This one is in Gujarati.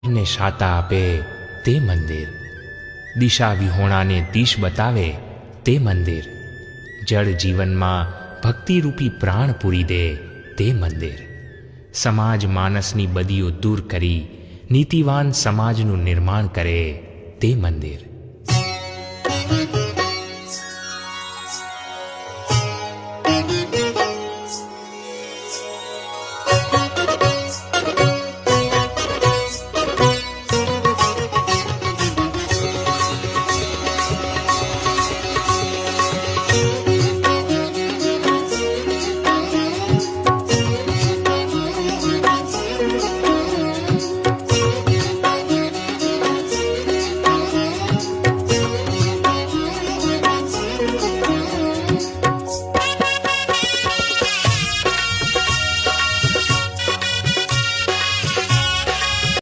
ને શાતા આપે તે મંદિર, દિશા વિહોણાને દિશ બતાવે તે મંદિર, જળ જીવનમાં ભક્તિરૂપી પ્રાણ પૂરી દે તે મંદિર, સમાજ માનસની બદીઓ દૂર કરી નીતિવાન સમાજનું નિર્માણ કરે તે મંદિર,